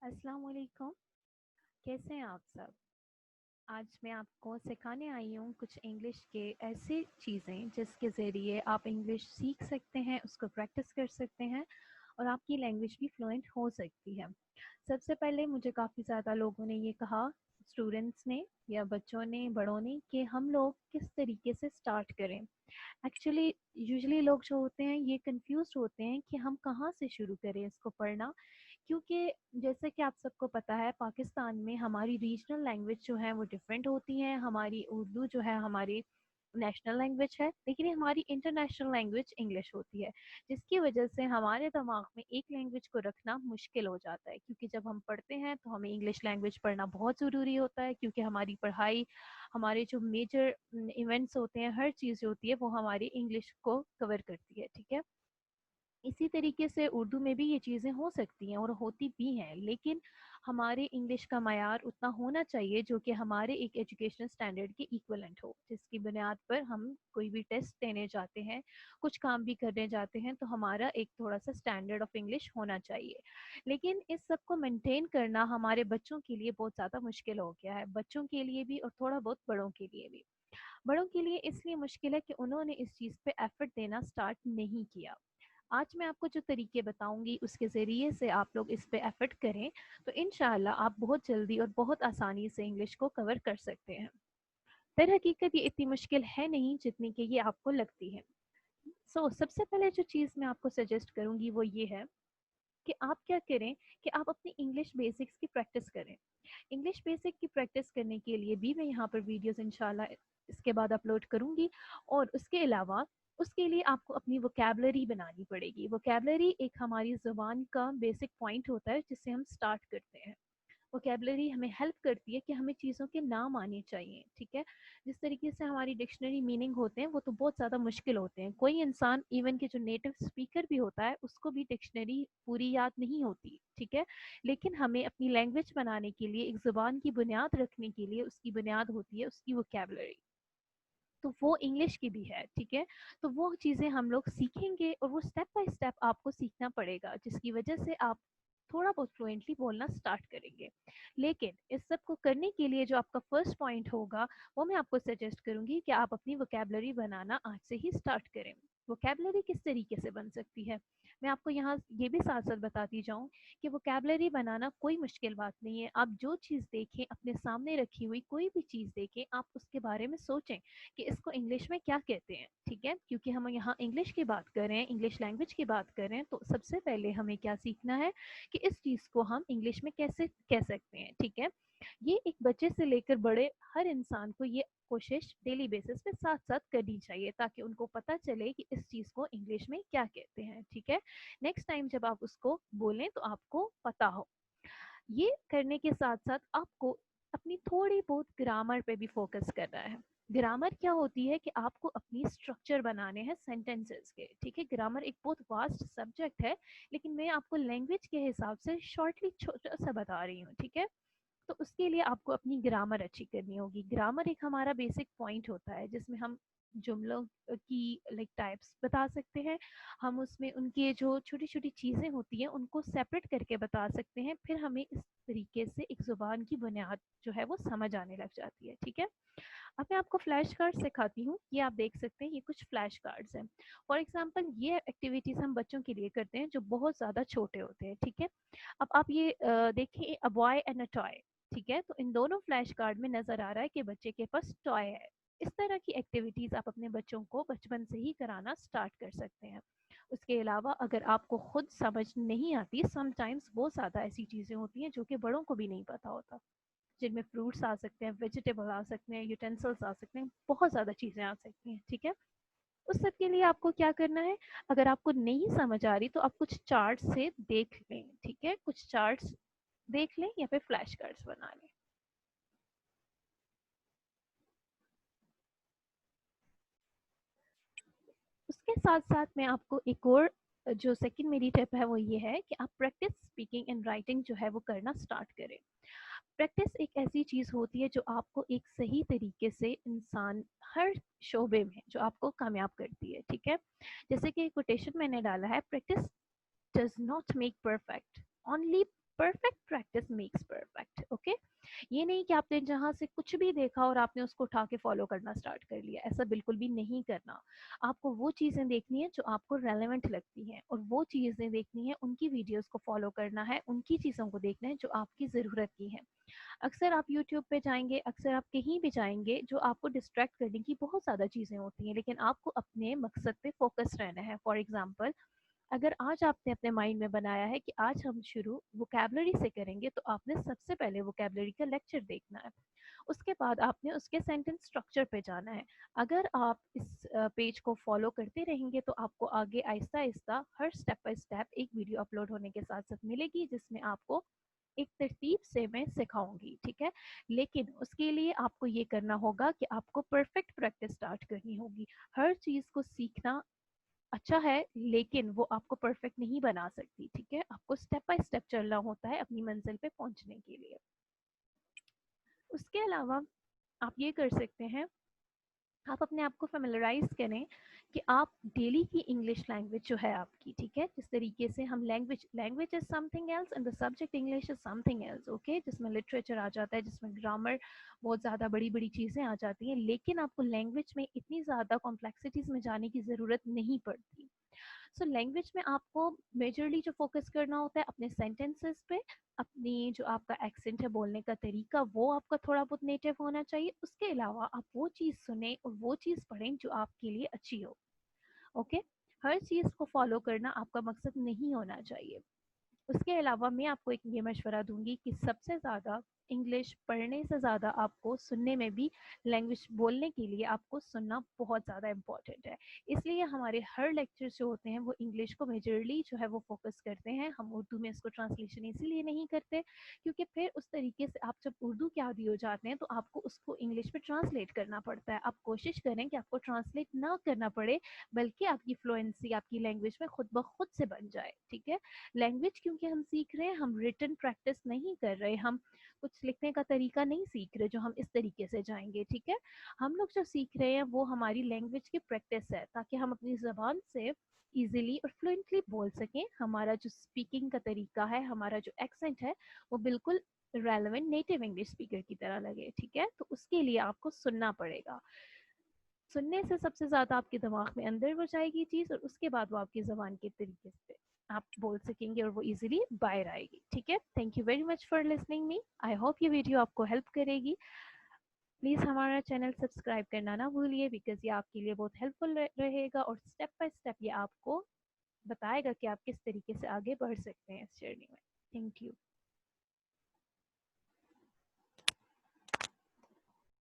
अस्सलाम वालेकुम। कैसे हैं आप सब? आज मैं आपको सिखाने आई हूँ कुछ इंग्लिश के ऐसी चीज़ें जिसके ज़रिए आप इंग्लिश सीख सकते हैं, उसको प्रैक्टिस कर सकते हैं और आपकी लैंग्वेज भी फ्लुएंट हो सकती है। सबसे पहले मुझे काफ़ी ज़्यादा लोगों ने ये कहा, स्टूडेंट्स ने या बच्चों ने, बड़ों ने, कि हम लोग किस तरीके से स्टार्ट करें। एक्चुअली यूजुअली लोग जो होते हैं ये कंफ्यूज होते हैं कि हम कहाँ से शुरू करें इसको पढ़ना, क्योंकि जैसे कि आप सबको पता है पाकिस्तान में हमारी रीजनल लैंग्वेज जो है वो डिफरेंट होती हैं। हमारी उर्दू जो है हमारी नेशनल लैंग्वेज है, लेकिन ये हमारी इंटरनेशनल लैंग्वेज इंग्लिश होती है, जिसकी वजह से हमारे दिमाग में एक लैंग्वेज को रखना मुश्किल हो जाता है। क्योंकि जब हम पढ़ते हैं तो हमें इंग्लिश लैंग्वेज पढ़ना बहुत ज़रूरी होता है, क्योंकि हमारी पढ़ाई, हमारे जो मेजर इवेंट्स होते हैं, हर चीज़ जो होती है वो हमारी इंग्लिश को कवर करती है। ठीक है, इसी तरीके से उर्दू में भी ये चीज़ें हो सकती हैं और होती भी हैं, लेकिन हमारे इंग्लिश का मयार उतना होना चाहिए जो कि हमारे एक एजुकेशनल स्टैंडर्ड के इक्वलेंट हो, जिसकी बुनियाद पर हम कोई भी टेस्ट देने जाते हैं, कुछ काम भी करने जाते हैं, तो हमारा एक थोड़ा सा स्टैंडर्ड ऑफ इंग्लिश होना चाहिए। लेकिन इस सब को मेंटेन करना हमारे बच्चों के लिए बहुत ज़्यादा मुश्किल हो गया है, बच्चों के लिए भी और थोड़ा बहुत बड़ों के लिए भी। बड़ों के लिए इसलिए मुश्किल है कि उन्होंने इस चीज़ पे एफर्ट देना स्टार्ट नहीं किया। आज मैं आपको जो तरीके बताऊंगी उसके ज़रिए से आप लोग इस पे एफर्ट करें, तो इंशाल्लाह आप बहुत जल्दी और बहुत आसानी से इंग्लिश को कवर कर सकते हैं। दर हकीकत ये इतनी मुश्किल है नहीं जितनी कि ये आपको लगती है। सबसे पहले जो चीज़ मैं आपको सजेस्ट करूंगी वो ये है कि आप क्या करें कि आप अपनी इंग्लिश बेसिक्स की प्रैक्टिस करें। इंग्लिश बेसिक की प्रैक्टिस करने के लिए भी मैं यहाँ पर वीडियोस इंशाल्लाह इसके बाद अपलोड करूँगी, और उसके अलावा उसके लिए आपको अपनी वोकेबलरी बनानी पड़ेगी। वोकेबलरी एक हमारी ज़ुबान का बेसिक पॉइंट होता है जिससे हम स्टार्ट करते हैं। वोकेबलरी हमें हेल्प करती है कि हमें चीज़ों के नाम आने चाहिए। ठीक है, जिस तरीके से हमारी डिक्शनरी मीनिंग होते हैं वो तो बहुत ज़्यादा मुश्किल होते हैं। कोई इंसान इवन के जो नेटिव स्पीकर भी होता है उसको भी डिक्शनरी पूरी याद नहीं होती। ठीक है, लेकिन हमें अपनी लैंग्वेज बनाने के लिए, एक ज़ुबान की बुनियाद रखने के लिए, उसकी बुनियाद होती है उसकी वोकेबलरी। तो वो इंग्लिश की भी है। ठीक है, तो वो चीज़ें हम लोग सीखेंगे और वो स्टेप बाय स्टेप आपको सीखना पड़ेगा, जिसकी वजह से आप थोड़ा बहुत फ्लुएंटली बोलना स्टार्ट करेंगे। लेकिन इस सब को करने के लिए जो आपका फर्स्ट पॉइंट होगा वो मैं आपको सजेस्ट करूंगी कि आप अपनी वोकेबलरी बनाना आज से ही स्टार्ट करें। वोकेबलरी किस तरीके से बन सकती है, मैं आपको यहाँ ये भी साथ साथ बताती जाऊँ कि वोकेबलरी बनाना कोई मुश्किल बात नहीं है। आप जो चीज़ देखें, अपने सामने रखी हुई कोई भी चीज़ देखें, आप उसके बारे में सोचें कि इसको इंग्लिश में क्या कहते हैं। ठीक है, क्योंकि हम यहाँ इंग्लिश की बात कर रहे हैं, इंग्लिश लैंग्वेज की बात कर रहे हैं, तो सबसे पहले हमें क्या सीखना है कि इस चीज़ को हम इंग्लिश में कैसे कह सकते हैं। ठीक है, ये एक बच्चे से लेकर बड़े हर इंसान को ये कोशिश डेली बेसिस पे साथ साथ करनी चाहिए, ताकि उनको पता चले कि इस चीज़ को इंग्लिश में क्या कहते हैं। ठीक है, नेक्स्ट टाइम जब आप उसको बोलें तो आपको पता हो। ये करने के साथ साथ आपको अपनी थोड़ी बहुत ग्रामर पे भी फोकस करना है। ग्रामर क्या होती है कि आपको अपनी स्ट्रक्चर बनाने हैं सेंटेंसेस के। ठीक है, ग्रामर एक बहुत वास्ट सब्जेक्ट है, लेकिन मैं आपको लैंग्वेज के हिसाब से शॉर्टली छोटा सा बता रही हूँ। ठीक है, तो उसके लिए आपको अपनी ग्रामर अच्छी करनी होगी। ग्रामर एक हमारा बेसिक पॉइंट होता है जिसमें हम जुमलों की लाइक टाइप्स बता सकते हैं। हम उसमें उनके जो छोटी छोटी चीज़ें होती हैं उनको सेपरेट करके बता सकते हैं। फिर हमें इस तरीके से एक ज़ुबान की बुनियाद जो है वो समझ आने लग जाती है। ठीक है, अब मैं आपको फ्लैश कार्ड सिखाती हूँ। ये आप देख सकते हैं, ये कुछ फ्लैश कार्ड्स हैं। फॉर एग्जांपल ये एक्टिविटीज़ हम बच्चों के लिए करते हैं जो बहुत ज़्यादा छोटे होते हैं। ठीक है, अब आप ये देखिए, a boy and a toy. ठीक है, तो इन दोनों फ्लैश कार्ड में नज़र आ रहा है कि बच्चे के पास टॉय है। इस तरह की एक्टिविटीज़ आप अपने बच्चों को बचपन से ही कराना स्टार्ट कर सकते हैं। उसके अलावा अगर आपको खुद समझ नहीं आती, समटाइम्स बहुत ज़्यादा ऐसी चीज़ें होती हैं जो कि बड़ों को भी नहीं पता होता, जिनमें फ्रूट्स आ सकते हैं, वेजिटेबल आ सकते हैं, यूटेंसिल्स आ सकते हैं, बहुत ज़्यादा चीज़ें आ सकती हैं। ठीक है, उस सब के लिए आपको क्या करना है, अगर आपको नहीं समझ आ रही तो आप कुछ चार्ट से देख लें। ठीक है, कुछ चार्ट्स देख लें या फिर फ्लैश कार्ड्स बना लें। उसके साथ साथ मैं आपको एक और जो सेकंड मेरी टिप है वो ये है कि आप प्रैक्टिस स्पीकिंग एंड राइटिंग जो है वो करना स्टार्ट करें। प्रैक्टिस एक ऐसी चीज़ होती है जो आपको एक सही तरीके से इंसान हर शोबे में जो आपको कामयाब करती है। ठीक है, जैसे कि कोटेशन मैंने डाला है, practice does not make perfect, only perfect practice makes perfect, okay. ये नहीं कि आपने जहाँ से कुछ भी देखा और आपने उसको उठा के फॉलो करना स्टार्ट कर लिया, ऐसा बिल्कुल भी नहीं करना। आपको वो चीज़ें देखनी है जो आपको रेलेवेंट लगती हैं, और वो चीज़ें देखनी है, उनकी वीडियोस को फॉलो करना है, उनकी चीज़ों को देखना है जो आपकी ज़रूरत की है। अक्सर आप यूट्यूब पे जाएंगे, अक्सर आप कहीं भी जाएंगे, जो आपको डिस्ट्रैक्ट करने की बहुत ज़्यादा चीज़ें होती हैं, लेकिन आपको अपने मकसद पे फोकस रहना है। फॉर एग्जांपल, अगर आज आपने अपने माइंड में बनाया है कि आज हम शुरू वोकेबलरी से करेंगे, तो आपने सबसे पहले वोकेबलरी का लेक्चर देखना है। उसके बाद आपने उसके सेंटेंस स्ट्रक्चर पे जाना है। अगर आप इस पेज को फॉलो करते रहेंगे, तो आपको आगे आहिस्ता आहिस्ता हर स्टेप बाय स्टेप एक वीडियो अपलोड होने के साथ साथ मिलेगी, जिसमें आपको एक तरतीब से मैं सिखाऊंगी, ठीक है। लेकिन उसके लिए आपको ये करना होगा कि आपको परफेक्ट प्रैक्टिस स्टार्ट करनी होगी। हर चीज़ को सीखना अच्छा है, लेकिन वो आपको परफेक्ट नहीं बना सकती, ठीक है। आपको स्टेप बाय स्टेप चलना होता है अपनी मंजिल पे पहुंचने के लिए। उसके अलावा आप ये कर सकते हैं, आप अपने आप को फेमिलराइज करें कि आप डेली की इंग्लिश लैंग्वेज जो है आपकी, ठीक है, जिस तरीके से हम language language is something else and the subject English is something else, okay, जिसमें लिटरेचर आ जाता है, जिसमें ग्रामर, बहुत ज़्यादा बड़ी बड़ी चीज़ें आ जाती हैं, लेकिन आपको लैंग्वेज में इतनी ज़्यादा कॉम्प्लेक्सिटीज़ में जाने की ज़रूरत नहीं पड़ती। सो लैंग्वेज में आपको मेजरली जो फोकस करना होता है अपने सेंटेंसेस पे, अपनी जो आपका एक्सेंट है, बोलने का तरीका, वो आपका थोड़ा बहुत नेटिव होना चाहिए। उसके अलावा आप वो चीज़ सुने और वो चीज़ पढ़ें जो आपके लिए अच्छी हो, ओके। हर चीज़ को फॉलो करना आपका मकसद नहीं होना चाहिए। उसके अलावा मैं आपको एक ये मशवरा दूंगी कि सबसे ज़्यादा इंग्लिश पढ़ने से ज़्यादा आपको सुनने में भी, लैंग्वेज बोलने के लिए आपको सुनना बहुत ज़्यादा इम्पॉर्टेंट है। इसलिए हमारे हर लेक्चर्स जो होते हैं वो इंग्लिश को मेजरली जो है वो फोकस करते हैं। हम उर्दू में इसको ट्रांसलेशन इसीलिए नहीं करते क्योंकि फिर उस तरीके से आप जब उर्दू के आदी हो जाते हैं तो आपको उसको इंग्लिश में ट्रांसलेट करना पड़ता है। आप कोशिश करें कि आपको ट्रांसलेट ना करना पड़े, बल्कि आपकी फ्लुएंसी आपकी लैंग्वेज में खुद ब खुद से बन जाए, ठीक है। लैंग्वेज क्योंकि हम सीख रहे हैं, हम रिटन प्रैक्टिस नहीं कर रहे, हम कुछ लिखने का तरीका नहीं सीख रहे जो हम इस तरीके से जाएंगे, ठीक है। हम लोग जो सीख रहे हैं वो हमारी लैंग्वेज की प्रैक्टिस है, ताकि हम अपनी ज़बान से इजीली और फ्लुएंटली बोल सकें। हमारा जो स्पीकिंग का तरीका है, हमारा जो एक्सेंट है, वो बिल्कुल रेलेवेंट नेटिव इंग्लिश स्पीकर की तरह लगे, ठीक है। तो उसके लिए आपको सुनना पड़ेगा। सुनने से सबसे ज़्यादा आपके दिमाग में अंदर हो जाएगी चीज़, और उसके बाद वो आपकी ज़बान के तरीके से आप बोल सकेंगे और वो इजीली बाहर आएगी, ठीक है। Thank you very much for listening me. I hope ये वीडियो आपको हेल्प करेगी। प्लीज़ हमारा चैनल सब्सक्राइब करना ना भूलिए, बिकॉज ये आपके लिए बहुत हेल्पफुल रहेगा, और स्टेप बाय स्टेप ये आपको बताएगा कि आप किस तरीके से आगे बढ़ सकते हैं इस जर्नी में। Thank you.